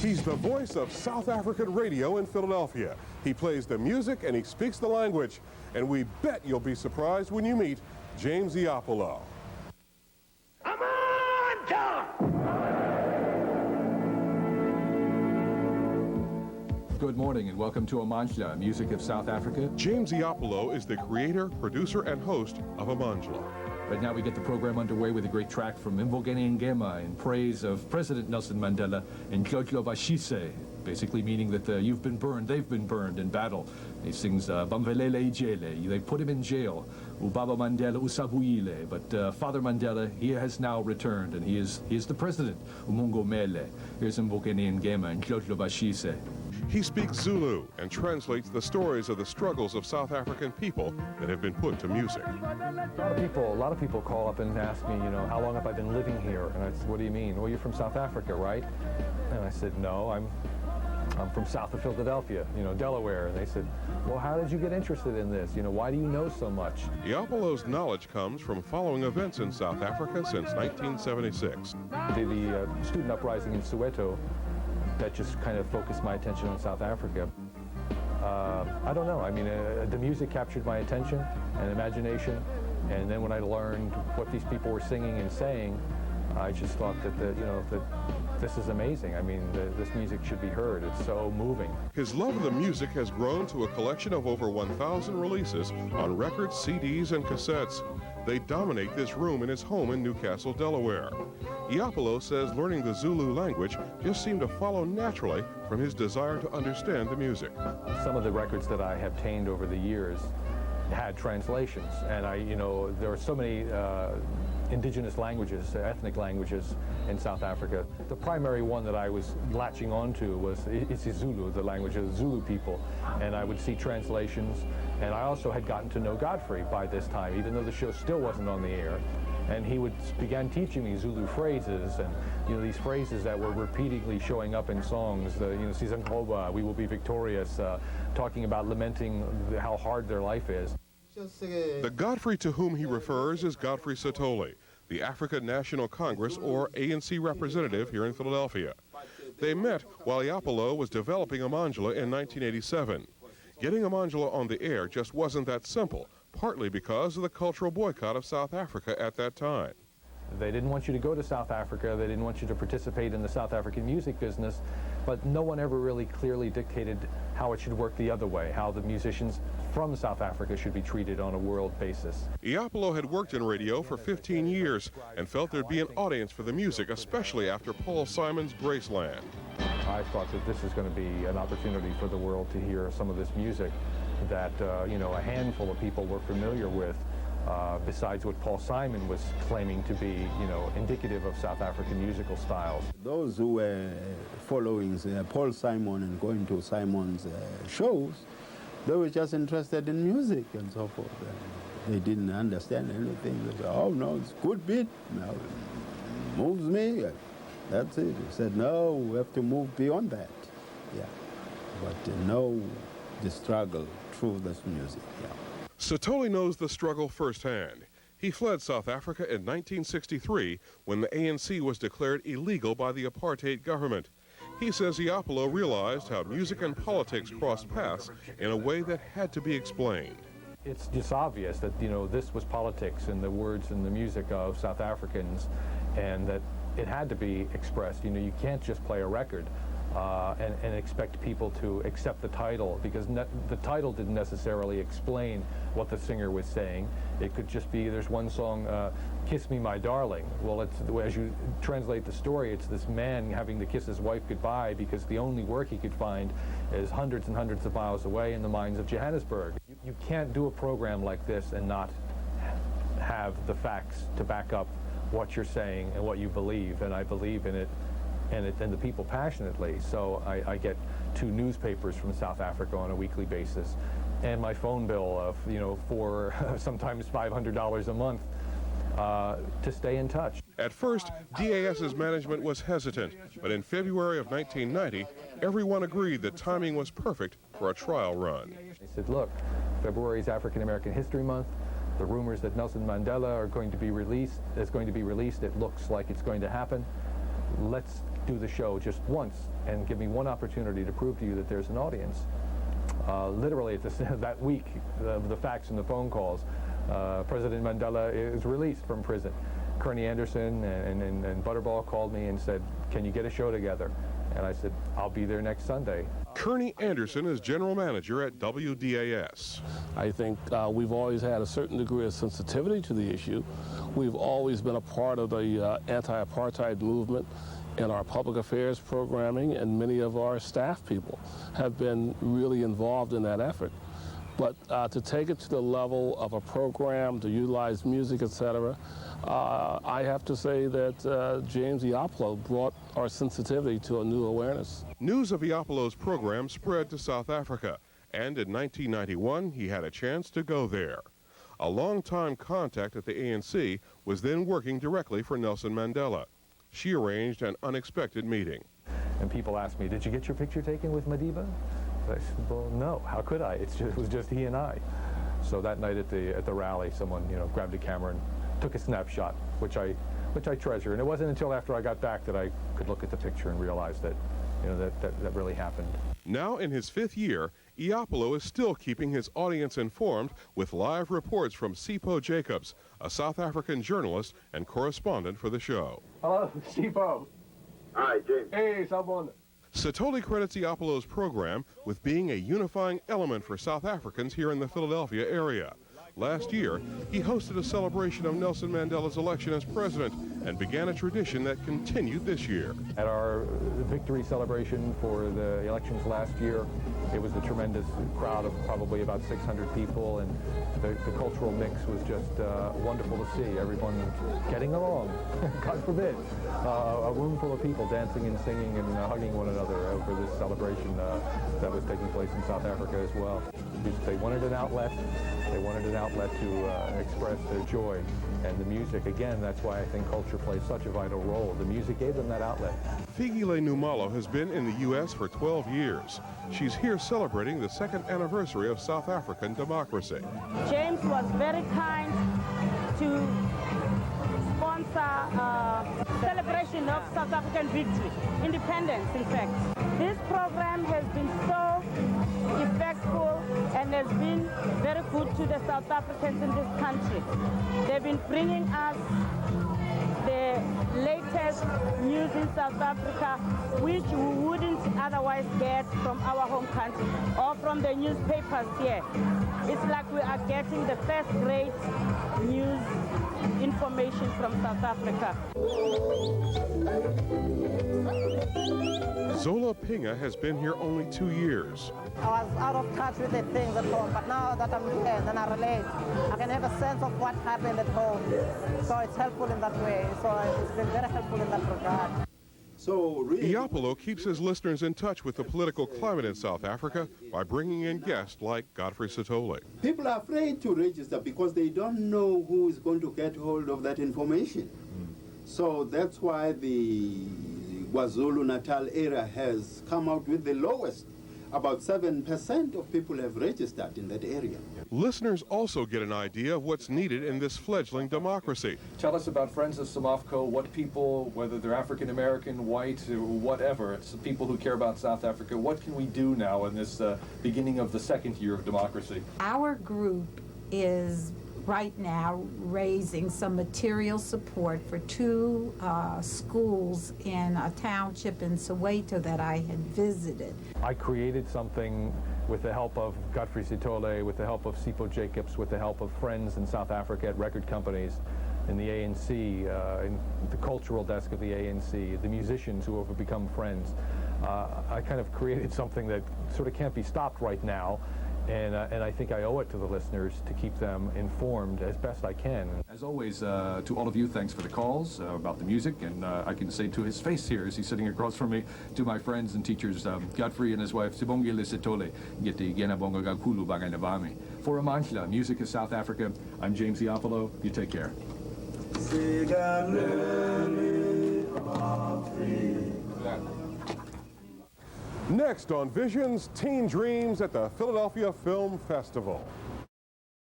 He's the voice of South African radio in Philadelphia. He plays the music and he speaks the language. And we bet you'll be surprised when you meet James Eoppolo. Amandla! Good morning and welcome to Amandla, music of South Africa. James Eoppolo is the creator, producer, and host of Amandla. Right now we get the program underway with a great track from Mbongeni Ngema in praise of President Nelson Mandela and Ndlondlo Bashise, basically meaning that you've been burned, they've been burned in battle. He sings Bamvelele Ijele, they put him in jail, Ubaba Mandela Usabuyile, but Father Mandela, he has now returned and he is the president, Umungo Mele. Here's Mbongeni Ngema and Ndlondlo Bashise. He speaks Zulu and translates the stories of the struggles of South African people that have been put to music. A lot of people call up and ask me, how long have I been living here? And I said, what do you mean? Well, you're from South Africa, right? And I said, no, I'm from south of Philadelphia, Delaware. And they said, well, how did you get interested in this? Why do you know so much? Eoppolo's knowledge comes from following events in South Africa since 1976. The student uprising in Soweto, that just kind of focused my attention on South Africa. I don't know. I mean, the music captured my attention and imagination, and then when I learned what these people were singing and saying, I just thought that that this is amazing. I mean, this music should be heard. It's so moving. His love of the music has grown to a collection of over 1,000 releases on records, CDs, and cassettes. They dominate this room in his home in Newcastle, Delaware. Eoppolo says learning the Zulu language just seemed to follow naturally from his desire to understand the music. Some of the records that I have obtained over the years had translations, and there are so many indigenous languages, ethnic languages in South Africa. The primary one that I was latching onto was isiZulu, the language of the Zulu people, and I would see translations. And I also had gotten to know Godfrey by this time, even though the show still wasn't on the air. And he began teaching me Zulu phrases, and these phrases that were repeatedly showing up in songs. Sizangoba, we will be victorious, talking about lamenting how hard their life is. The Godfrey to whom he refers is Godfrey Sithole, the African National Congress or ANC representative here in Philadelphia. They met while Eoppolo was developing Amandla in 1987. Getting Amandla on the air just wasn't that simple, partly because of the cultural boycott of South Africa at that time. They didn't want you to go to South Africa, they didn't want you to participate in the South African music business, but no one ever really clearly dictated how it should work the other way, how the musicians from South Africa should be treated on a world basis. Eoppolo had worked in radio for 15 years and felt there'd be an audience for the music, especially after Paul Simon's Graceland. I thought that this is going to be an opportunity for the world to hear some of this music that, a handful of people were familiar with, besides what Paul Simon was claiming to be, indicative of South African musical styles. Those who were following Paul Simon and going to Simon's shows, they were just interested in music and so forth. They didn't understand anything. They said, oh, no, it's a good beat. No, it moves me. That's it. He said, no, we have to move beyond that. Yeah. But know the struggle through this music. Yeah. Sithole knows the struggle firsthand. He fled South Africa in 1963 when the ANC was declared illegal by the apartheid government. He says Eoppolo realized how music and politics crossed paths in a way that had to be explained. It's just obvious that, this was politics and the words and the music of South Africans, and that it had to be expressed. You can't just play a record and expect people to accept the title, because the title didn't necessarily explain what the singer was saying. It could just be, there's one song, Kiss Me My Darling. Well, as you translate the story, it's this man having to kiss his wife goodbye because the only work he could find is hundreds and hundreds of miles away in the mines of Johannesburg. You can't do a program like this and not have the facts to back up what you're saying and what you believe, and I believe in it and the people passionately. So I get 2 newspapers from South Africa on a weekly basis, and my phone bill of for sometimes $500 a month to stay in touch. At first, DAS's management was hesitant, but in February of 1990, everyone agreed the timing was perfect for a trial run. They said, look, February is African American History Month. The rumors that Nelson Mandela is going to be released, it looks like it's going to happen. Let's do the show just once and give me one opportunity to prove to you that there's an audience. Literally, that week, the fax and the phone calls, President Mandela is released from prison. Kearney Anderson and Butterball called me and said, "Can you get a show together?" And I said, "I'll be there next Sunday." Kearney Anderson is general manager at WDAS. I think we've always had a certain degree of sensitivity to the issue. We've always been a part of the anti-apartheid movement in our public affairs programming, and many of our staff people have been really involved in that effort. But to take it to the level of a program, to utilize music, etc., I have to say that James Eoppolo brought our sensitivity to a new awareness. News of Eoppolo's program spread to South Africa, and in 1991 he had a chance to go there. A longtime contact at the ANC was then working directly for Nelson Mandela. She arranged an unexpected meeting. And people asked me, "Did you get your picture taken with Madiba?" I said, "Well, no. How could I? It was just he and I." So that night at the rally, someone grabbed a camera and took a snapshot, which I treasure. And it wasn't until after I got back that I could look at the picture and realize that that really happened. Now in his 5th year, Eoppolo is still keeping his audience informed with live reports from Sipho Jacobs, a South African journalist and correspondent for the show. Hello, Sipho. Hi, James. Hey, Sabon. Sithole credits Eoppolo's program with being a unifying element for South Africans here in the Philadelphia area. Last year, he hosted a celebration of Nelson Mandela's election as president and began a tradition that continued this year. At our victory celebration for the elections last year, it was a tremendous crowd of probably about 600 people, and the cultural mix was just wonderful to see. Everyone getting along, God forbid. A room full of people dancing and singing and hugging one another over this celebration that was taking place in South Africa as well. They wanted an outlet. They wanted an outlet to express their joy. And the music, again, that's why I think culture plays such a vital role. The music gave them that outlet. Figile Numalo has been in the U.S. for 12 years. She's here celebrating the 2nd anniversary of South African democracy. James was very kind to sponsor celebration of South African victory, independence, in fact. This program has been so effectful and has been very good to the South Africans in this country. They've been bringing us the latest news in South Africa, which we wouldn't otherwise get from our home country or from the newspapers here. It's like we are getting the first-rate news information from South Africa. Zola Pinga has been here only 2 years. I was out of touch with the things at home, but now that I'm here, then I relate. I can have a sense of what happened at home. So it's helpful in that way. So it's been very helpful in that regard. So really, Eoppolo keeps his listeners in touch with the political climate in South Africa by bringing in guests like Godfrey Sithole. people are afraid to register because they don't know who is going to get hold of that information. So that's why the KwaZulu-Natal area has come out with the lowest. About 7% of people have registered in that area. Listeners also get an idea of what's needed in this fledgling democracy. Tell us about Friends of Samafco, what people, whether they're African American, white, or whatever, it's people who care about South Africa. What can we do now in this beginning of the 2nd year of democracy? Our group is right now raising some material support for 2 schools in a township in Soweto that I had visited. I created something with the help of Godfrey Sithole, with the help of Sipho Jacobs, with the help of friends in South Africa at record companies, in the ANC, in the cultural desk of the ANC, the musicians who have become friends. I kind of created something that sort of can't be stopped right now. And I think I owe it to the listeners to keep them informed as best I can. As always, to all of you, thanks for the calls about the music. And I can say to his face here, as he's sitting across from me, to my friends and teachers, Godfrey and his wife, Sibongile Sithole, Giti Genabonga Gakulu Baganabami. For Amandla, Music of South Africa, I'm James Eoppolo. You take care. Next on Visions, Teen Dreams at the Philadelphia Film Festival.